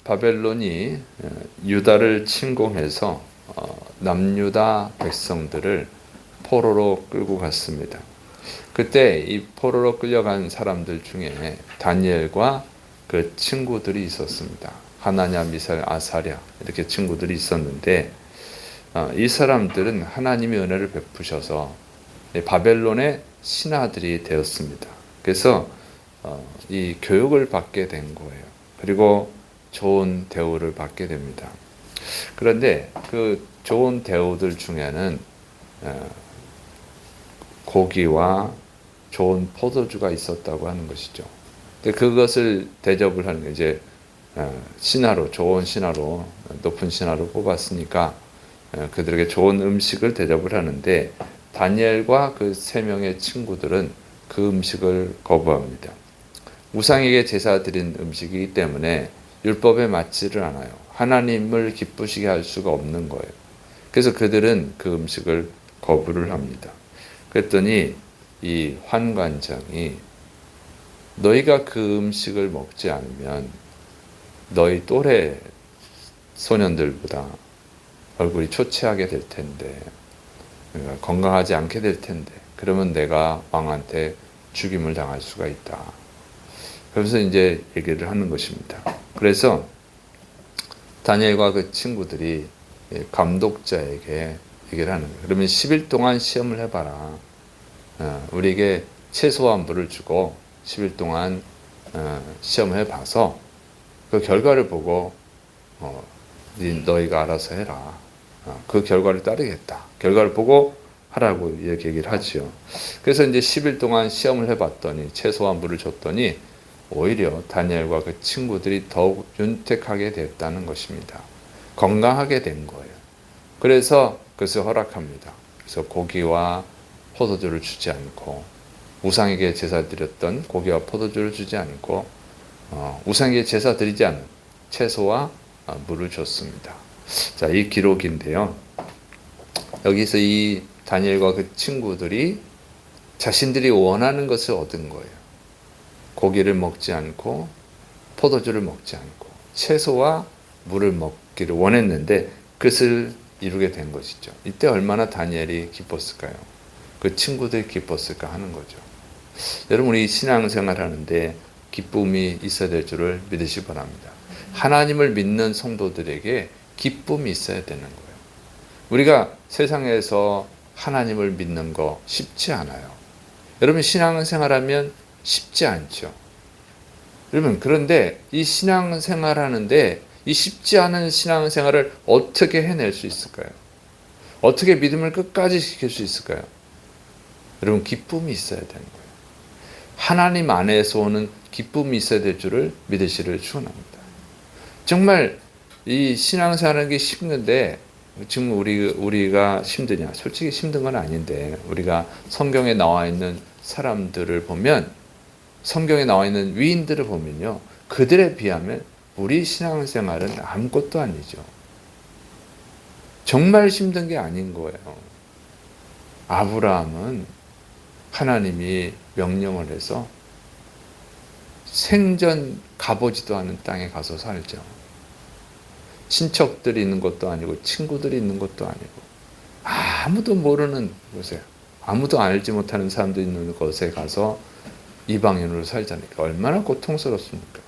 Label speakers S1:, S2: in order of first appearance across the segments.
S1: 바벨론이 유다를 침공해서 남유다 백성들을 포로로 끌고 갔습니다. 그때 이 포로로 끌려간 사람들 중에 다니엘과 그 친구들이 있었습니다. 하나냐, 미사엘, 아사랴 이렇게 친구들이 있었는데 이 사람들은 하나님의 은혜를 베푸셔서 바벨론의 신하들이 되었습니다. 그래서 이 교육을 받게 된 거예요. 그리고 좋은 대우를 받게 됩니다. 그런데 그 좋은 대우들 중에는 고기와 좋은 포도주가 있었다고 하는 것이죠. 근데 그것을 대접을 하는 게 이제 신하로, 좋은 신하로, 높은 신하로 뽑았으니까 그들에게 좋은 음식을 대접을 하는데 다니엘과 그 세 명의 친구들은 그 음식을 거부합니다. 우상에게 제사 드린 음식이기 때문에 율법에 맞지를 않아요. 하나님을 기쁘시게 할 수가 없는 거예요. 그래서 그들은 그 음식을 거부를 합니다. 그랬더니 이 환관장이 너희가 그 음식을 먹지 않으면 너희 또래 소년들보다 얼굴이 초췌하게 될 텐데, 그러니까 건강하지 않게 될 텐데, 그러면 내가 왕한테 죽임을 당할 수가 있다. 그래서 이제 얘기를 하는 것입니다. 그래서 다니엘과 그 친구들이 감독자에게 얘기를 하는 거예요. 그러면 10일 동안 시험을 해봐라. 우리에게 채소와 물을 주고 10일 동안 시험을 해봐서 그 결과를 보고 너희가 알아서 해라. 그 결과를 따르겠다. 결과를 보고 하라고 이렇게 얘기를 하지요. 그래서 이제 10일 동안 시험을 해봤더니 채소와 물을 줬더니 오히려 다니엘과 그 친구들이 더욱 윤택하게 됐다는 것입니다. 건강하게 된 거예요. 그래서 그것을 허락합니다. 그래서 고기와 포도주를 주지 않고 우상에게 제사 드렸던 고기와 포도주를 주지 않고 우상에게 제사 드리지 않은 채소와 물을 줬습니다. 자, 이 기록인데요. 여기서 이 다니엘과 그 친구들이 자신들이 원하는 것을 얻은 거예요. 고기를 먹지 않고 포도주를 먹지 않고 채소와 물을 먹기를 원했는데 그것을 이루게 된 것이죠. 이때 얼마나 다니엘이 기뻤을까요? 그 친구들이 기뻤을까 하는 거죠. 여러분, 우리 신앙생활 하는데 기쁨이 있어야 될 줄을 믿으시기 바랍니다. 하나님을 믿는 성도들에게 기쁨이 있어야 되는 거예요. 우리가 세상에서 하나님을 믿는 거 쉽지 않아요. 여러분, 신앙생활하면 쉽지 않죠. 여러분, 그런데 이 신앙생활 하는데 이 쉽지 않은 신앙생활을 어떻게 해낼 수 있을까요? 어떻게 믿음을 끝까지 지킬 수 있을까요? 여러분, 기쁨이 있어야 되는 거예요. 하나님 안에서 오는 기쁨이 있어야 될 줄을 믿으시기를 축원합니다. 정말 이 신앙생활하는 게 쉽는데 지금 우리가 힘드냐? 솔직히 힘든 건 아닌데 우리가 성경에 나와 있는 사람들을 보면 성경에 나와 있는 위인들을 보면요. 그들에 비하면 우리 신앙생활은 아무것도 아니죠. 정말 힘든 게 아닌 거예요. 아브라함은 하나님이 명령을 해서 생전 가보지도 않은 땅에 가서 살죠. 친척들이 있는 것도 아니고 친구들이 있는 것도 아니고 아무도 모르는 곳에 아무도 알지 못하는 사람들이 있는 곳에 가서 이방인으로 살자니까 얼마나 고통스럽습니까?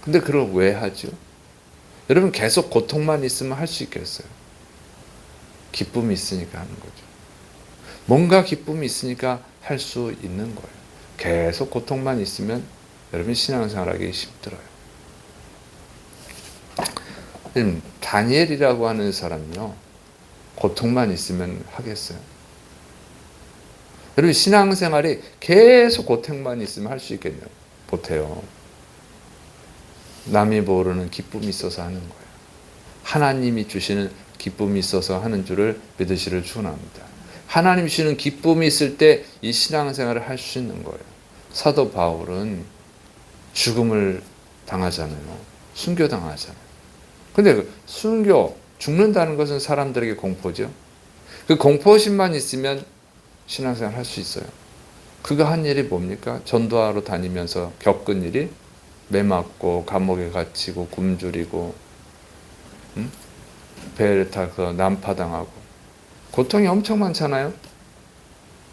S1: 근데 그걸 왜 하죠? 여러분, 계속 고통만 있으면 할 수 있겠어요? 기쁨이 있으니까 하는 거죠. 뭔가 기쁨이 있으니까 할 수 있는 거예요. 계속 고통만 있으면 여러분 신앙생활하기 힘들어요. 다니엘이라고 하는 사람이요, 고통만 있으면 하겠어요? 여러분, 신앙생활이 계속 고통만 있으면 할 수 있겠냐고? 못해요. 남이 모르는 기쁨이 있어서 하는 거예요. 하나님이 주시는 기쁨이 있어서 하는 줄을 믿으시기를 축원합니다. 하나님이 주시는 기쁨이 있을 때 이 신앙생활을 할 수 있는 거예요. 사도 바울은 죽음을 당하잖아요. 순교당하잖아요. 근데 죽는다는 것은 사람들에게 공포죠. 그 공포심만 있으면 신앙생활 할 수 있어요. 그가 한 일이 뭡니까? 전도하러 다니면서 겪은 일이 매 맞고 감옥에 갇히고 굶주리고 배를 타서 난파당하고 고통이 엄청 많잖아요.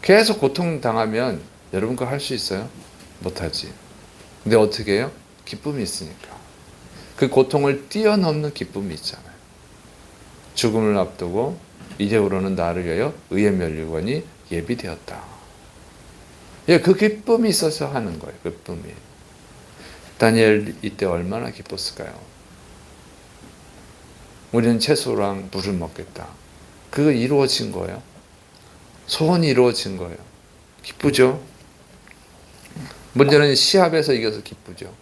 S1: 계속 고통당하면 여러분 그거 할 수 있어요? 못하지. 근데 어떻게 해요? 기쁨이 있으니까. 그 고통을 뛰어넘는 기쁨이 있잖아요. 죽음을 앞두고 이제부로는 나를 위하여 의의 면류관이 예비되었다. 예, 그 기쁨이 있어서 하는 거예요. 기쁨이. 다니엘 이때 얼마나 기뻤을까요? 우리는 채소랑 물을 먹겠다. 그거 이루어진 거예요. 소원이 이루어진 거예요. 기쁘죠? 문제는 시합에서 이겨서 기쁘죠.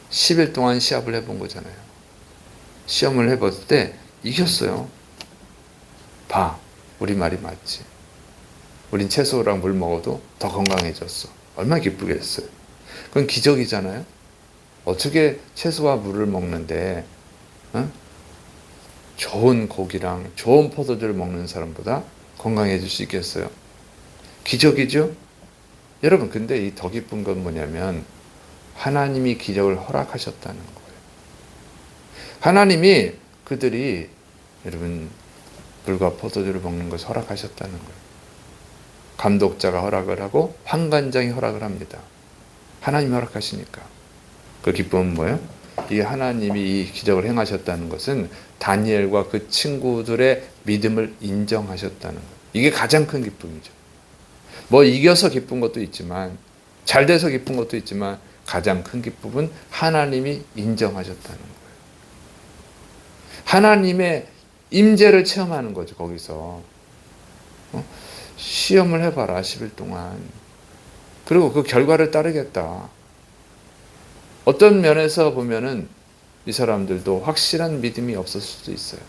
S1: 10일 동안 시합을 해본 거잖아요. 시험을 해봤을 때 이겼어요. 봐, 우리 말이 맞지. 우린 채소랑 물 먹어도 더 건강해졌어. 얼마나 기쁘겠어요. 그건 기적이잖아요. 어떻게 채소와 물을 먹는데 좋은 고기랑 좋은 포도주를 먹는 사람보다 건강해질 수 있겠어요? 기적이죠? 여러분, 근데 이 더 기쁜 건 뭐냐면 하나님이 기적을 허락하셨다는 거예요. 하나님이 그들이 여러분 물과 포도주를 먹는 것을 허락하셨다는 거예요. 감독자가 허락을 하고 환관장이 허락을 합니다. 하나님이 허락하시니까. 그 기쁨은 뭐예요? 이 하나님이 이 기적을 행하셨다는 것은 다니엘과 그 친구들의 믿음을 인정하셨다는 거예요. 이게 가장 큰 기쁨이죠. 뭐 이겨서 기쁜 것도 있지만 잘 돼서 기쁜 것도 있지만 가장 큰 기쁨은 하나님이 인정하셨다는 거예요. 하나님의 임재를 체험하는 거죠. 거기서 시험을 해봐라 10일 동안. 그리고 그 결과를 따르겠다. 어떤 면에서 보면은 이 사람들도 확실한 믿음이 없었을 수도 있어요.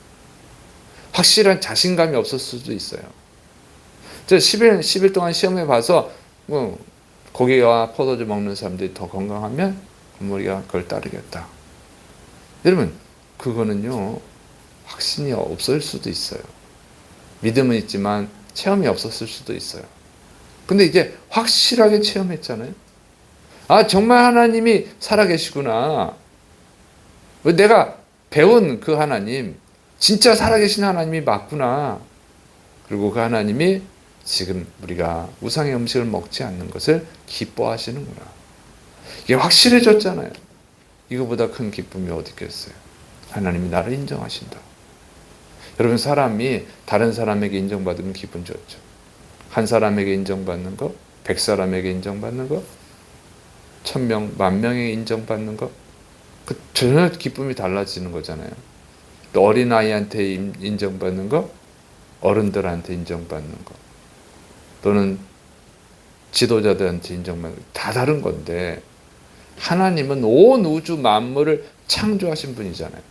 S1: 확실한 자신감이 없었을 수도 있어요. 10일 동안 시험해 봐서 뭐 고기와 포도주 먹는 사람들이 더 건강하면 우리가 그걸 따르겠다. 여러분, 그거는요 확신이 없을 수도 있어요. 믿음은 있지만 체험이 없었을 수도 있어요. 근데 이제 확실하게 체험했잖아요. 아, 정말 하나님이 살아계시구나. 내가 배운 그 하나님, 진짜 살아계신 하나님이 맞구나. 그리고 그 하나님이 지금 우리가 우상의 음식을 먹지 않는 것을 기뻐하시는구나. 이게 확실해졌잖아요. 이거보다 큰 기쁨이 어디 있겠어요. 하나님이 나를 인정하신다. 여러분, 사람이 다른 사람에게 인정받으면 기분 좋죠. 한 사람에게 인정받는 거, 100사람에게 인정받는 거, 1000명, 10,000명에게 인정받는 거, 그 전혀 기쁨이 달라지는 거잖아요. 또 어린아이한테 인정받는 거, 어른들한테 인정받는 거, 또는 지도자들한테 인정받는 거, 다 다른 건데 하나님은 온 우주 만물을 창조하신 분이잖아요.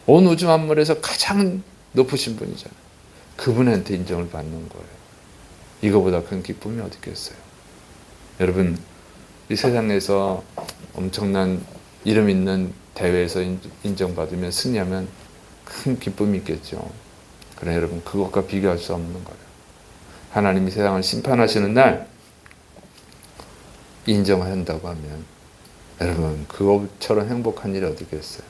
S1: 온 우주 만물에서 가장 높으신 분이잖아요. 그분한테 인정을 받는 거예요. 이거보다 큰 기쁨이 어디 있겠어요. 여러분, 이 세상에서 엄청난 이름 있는 대회에서 인정받으면 승리하면 큰 기쁨이 있겠죠. 그러나 여러분, 그것과 비교할 수 없는 거예요. 하나님이 세상을 심판하시는 날 인정한다고 하면 여러분, 그것처럼 행복한 일이 어디 있겠어요.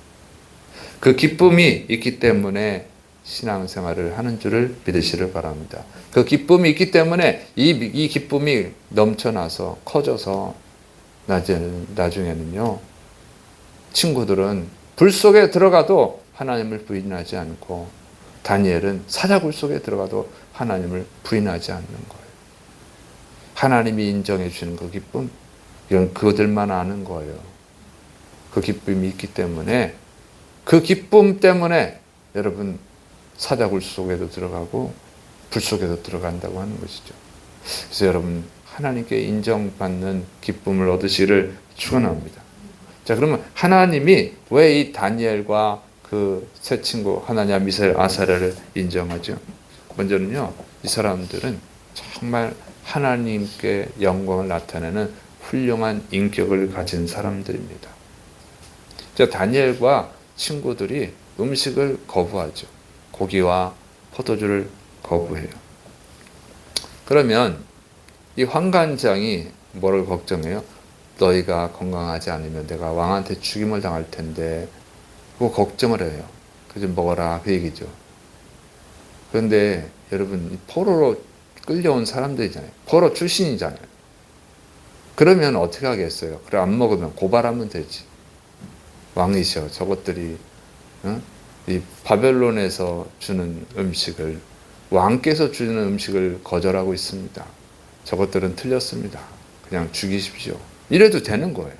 S1: 그 기쁨이 있기 때문에 신앙생활을 하는 줄을 믿으시길 바랍니다. 그 기쁨이 있기 때문에 이 기쁨이 넘쳐나서 커져서 나중에는요, 친구들은 불 속에 들어가도 하나님을 부인하지 않고, 다니엘은 사자굴 속에 들어가도 하나님을 부인하지 않는 거예요. 하나님이 인정해 주시는 그 기쁨, 이건 그들만 아는 거예요. 그 기쁨이 있기 때문에, 그 기쁨 때문에 여러분 사자굴 속에도 들어가고 불 속에도 들어간다고 하는 것이죠. 그래서 여러분, 하나님께 인정받는 기쁨을 얻으시기를 축원합니다. 자, 그러면 하나님이 왜 이 다니엘과 그 세 친구 하나냐, 미사엘, 아사랴를 인정하죠? 먼저는요, 이 사람들은 정말 하나님께 영광을 나타내는 훌륭한 인격을 가진 사람들입니다. 자, 다니엘과 친구들이 음식을 거부하죠. 고기와 포도주를 거부해요. 그러면 이 환관장이 뭐를 걱정해요? 너희가 건강하지 않으면 내가 왕한테 죽임을 당할 텐데 그거 걱정을 해요. 그 좀 먹어라 그 얘기죠. 그런데 여러분 포로로 끌려온 사람들이잖아요. 포로 출신이잖아요. 그러면 어떻게 하겠어요? 그래 안 먹으면 고발하면 되지. 왕이셔. 저것들이 이 바벨론에서 주는 음식을 왕께서 주는 음식을 거절하고 있습니다. 저것들은 틀렸습니다. 그냥 죽이십시오. 이래도 되는 거예요.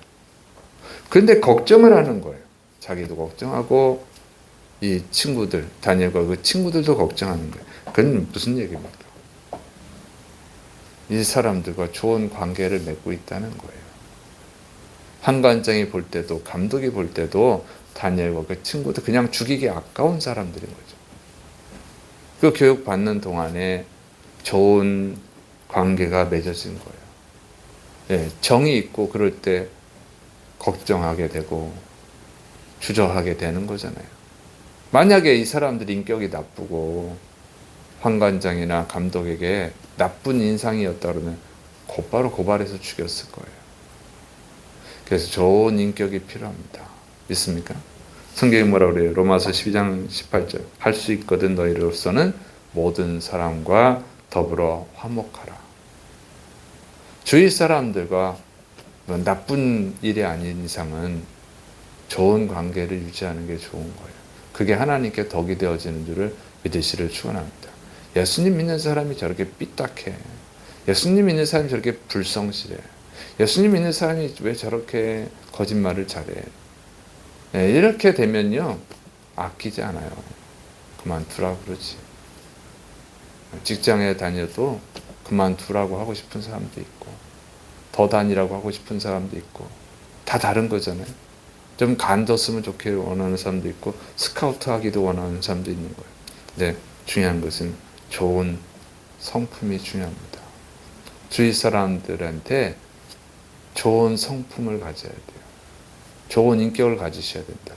S1: 그런데 걱정을 하는 거예요. 자기도 걱정하고 이 친구들, 다니엘과 그 친구들도 걱정하는 거예요. 그건 무슨 얘기입니까? 이 사람들과 좋은 관계를 맺고 있다는 거예요. 환관장이 볼 때도 감독이 볼 때도 다니엘과 그 친구들 그냥 죽이기 아까운 사람들인 거죠. 그 교육 받는 동안에 좋은 관계가 맺어진 거예요. 예, 정이 있고 그럴 때 걱정하게 되고 주저하게 되는 거잖아요. 만약에 이 사람들이 인격이 나쁘고 환관장이나 감독에게 나쁜 인상이었다 그러면 곧바로 고발해서 죽였을 거예요. 그래서 좋은 인격이 필요합니다. 믿습니까? 성경이 뭐라고 그래요? 로마서 12장 18절 할 수 있거든 너희로서는 모든 사람과 더불어 화목하라. 주위 사람들과 나쁜 일이 아닌 이상은 좋은 관계를 유지하는 게 좋은 거예요. 그게 하나님께 덕이 되어지는 줄을 믿으시를 축원합니다. 예수님 믿는 사람이 저렇게 삐딱해. 예수님 믿는 사람이 저렇게 불성실해. 예수님 믿는 사람이 왜 저렇게 거짓말을 잘해. 네, 이렇게 되면요 아끼지 않아요. 그만두라고 그러지. 직장에 다녀도 그만두라고 하고 싶은 사람도 있고 더 다니라고 하고 싶은 사람도 있고 다 다른 거잖아요. 좀 간뒀으면 좋게 원하는 사람도 있고 스카우트 하기도 원하는 사람도 있는 거예요. 근데 중요한 것은 좋은 성품이 중요합니다. 주위 사람들한테 좋은 성품을 가져야 돼요. 좋은 인격을 가지셔야 된다.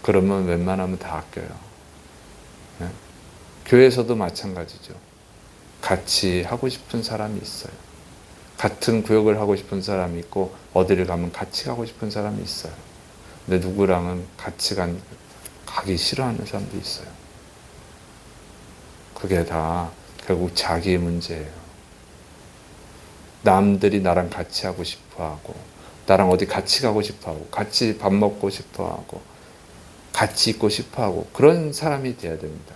S1: 그러면 웬만하면 다 아껴요. 네? 교회에서도 마찬가지죠. 같이 하고 싶은 사람이 있어요. 같은 구역을 하고 싶은 사람이 있고 어디를 가면 같이 가고 싶은 사람이 있어요. 근데 누구랑은 같이 가기 싫어하는 사람도 있어요. 그게 다 결국 자기의 문제예요. 남들이 나랑 같이 하고 싶어하고 나랑 어디 같이 가고 싶어하고 같이 밥 먹고 싶어하고 같이 있고 싶어하고 그런 사람이 돼야 됩니다.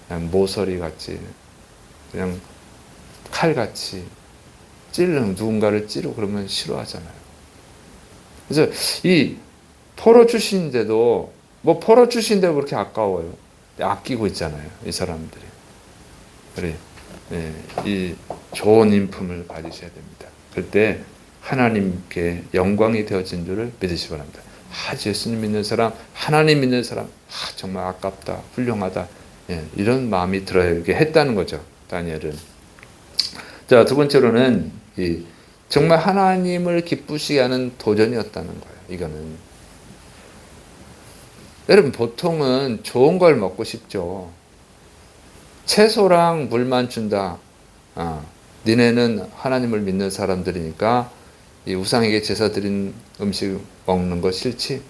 S1: 그냥 모서리같이 그냥 칼같이 찌르는 누군가를 찌르고 그러면 싫어하잖아요. 그래서 이 포로 출신인데도 뭐 포로 출신인데 그렇게 아까워요. 아끼고 있잖아요. 이 사람들이. 그래, 네, 이 좋은 인품을 가지셔야 됩니다. 그때 하나님께 영광이 되어진 줄을 믿으시기 바랍니다. 예수님 믿는 사람, 하나님 믿는 사람, 정말 아깝다, 훌륭하다. 예, 이런 마음이 들어야 이렇게 했다는 거죠. 다니엘은. 자, 두 번째로는 정말 하나님을 기쁘시게 하는 도전이었다는 거예요. 이거는. 여러분, 보통은 좋은 걸 먹고 싶죠. 채소랑 물만 준다. 니네는 하나님을 믿는 사람들이니까 이 우상에게 제사 드린 음식 먹는 거 싫지?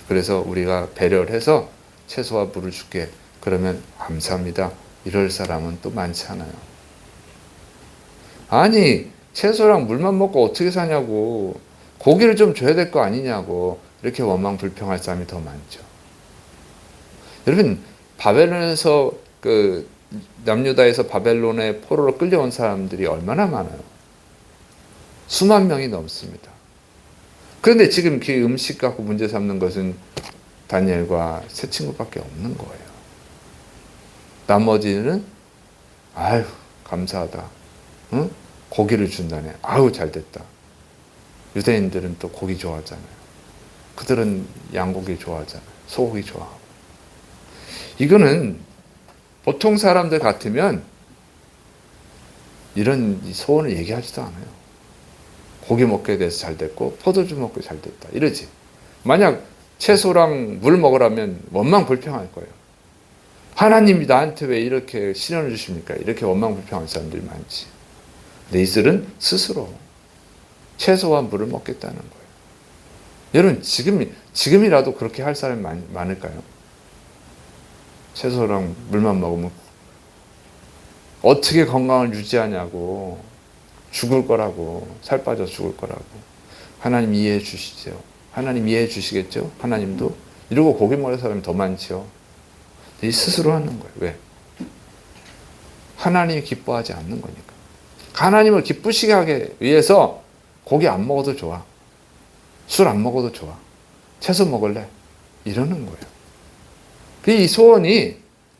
S1: 그래서 우리가 배려를 해서 채소와 물을 줄게. 그러면 감사합니다. 이럴 사람은 또 많지 않아요. 아니, 채소랑 물만 먹고 어떻게 사냐고. 고기를 좀 줘야 될 거 아니냐고. 이렇게 원망 불평할 사람이 더 많죠. 여러분, 바벨론에서 남유다에서 바벨론의 포로로 끌려온 사람들이 얼마나 많아요. 수만 명이 넘습니다. 그런데 지금 그 음식 갖고 문제 삼는 것은 다니엘과 세 친구밖에 없는 거예요. 나머지는 아유 감사하다. 응? 고기를 준다네. 아유 잘됐다. 유대인들은 또 고기 좋아하잖아요. 그들은 양고기 좋아하잖아요. 소고기 좋아하고. 이거는 보통 사람들 같으면 이런 소원을 얘기하지도 않아요. 고기 먹게 돼서 잘 됐고 포도주 먹고 잘 됐다 이러지. 만약 채소랑 물 먹으라면 원망 불평할 거예요. 하나님이 나한테 왜 이렇게 시련을 주십니까? 이렇게 원망 불평할 사람들이 많지. 근데 이들은 스스로 채소와 물을 먹겠다는 거예요. 여러분 지금이라도 그렇게 할 사람이 많을까요? 채소랑 물만 먹으면 어떻게 건강을 유지하냐고, 죽을 거라고, 살 빠져 죽을 거라고. 하나님 이해해 주시죠. 하나님 이해해 주시겠죠? 하나님도. 이러고 고기 먹는 사람이 더 많죠. 이 스스로 하는 거예요. 왜? 하나님이 기뻐하지 않는 거니까. 하나님을 기쁘시게 하기 위해서 고기 안 먹어도 좋아. 술 안 먹어도 좋아. 채소 먹을래? 이러는 거예요. 이 소원이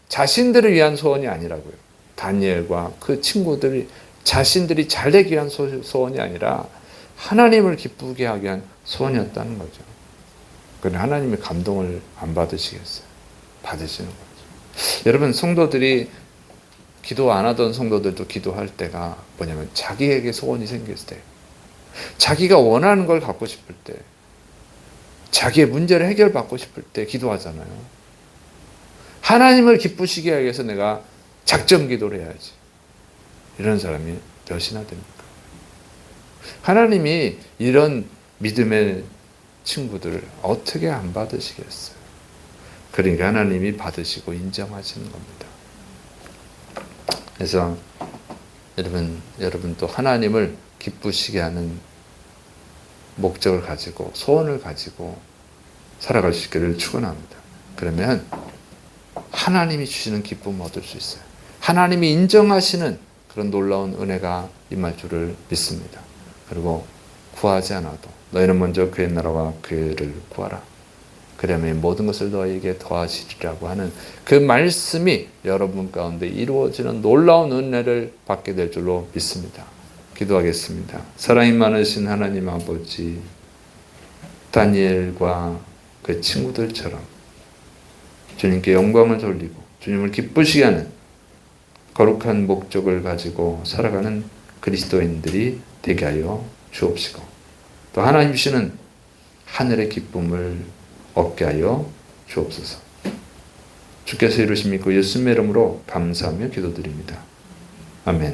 S1: 자신들을 위한 소원이 아니라고요. 다니엘과 그 친구들이 자신들이 잘 되기 위한 소원이 아니라 하나님을 기쁘게 하기 위한 소원이었다는 거죠. 그런데 하나님의 감동을 안 받으시겠어요? 받으시는 거죠. 여러분, 성도들이 기도 안 하던 성도들도 기도할 때가 뭐냐면 자기에게 소원이 생겼을 때, 자기가 원하는 걸 갖고 싶을 때, 자기의 문제를 해결받고 싶을 때 기도하잖아요. 하나님을 기쁘시게 하기 위해서 내가 작정 기도를 해야지. 이런 사람이 몇이나 됩니까? 하나님이 이런 믿음의 친구들을 어떻게 안 받으시겠어요? 그러니까 하나님이 받으시고 인정하시는 겁니다. 그래서 여러분 또 하나님을 기쁘시게 하는 목적을 가지고 소원을 가지고 살아갈 수 있기를 축원합니다. 그러면 하나님이 주시는 기쁨을 얻을 수 있어요. 하나님이 인정하시는 그런 놀라운 은혜가 임할 줄을 믿습니다. 그리고 구하지 않아도 너희는 먼저 그의 나라와 그를 구하라. 그러면 모든 것을 너희에게 더하시리라고 하는 그 말씀이 여러분 가운데 이루어지는 놀라운 은혜를 받게 될 줄로 믿습니다. 기도하겠습니다. 사랑이 많으신 하나님 아버지, 다니엘과 그 친구들처럼 주님께 영광을 돌리고 주님을 기쁘시게 하는 거룩한 목적을 가지고 살아가는 그리스도인들이 되게 하여 주옵시고, 또 하나님 주시는 하늘의 기쁨을 얻게 하여 주옵소서. 주께서 이루신 믿고 예수님의 이름으로 감사하며 기도드립니다. 아멘.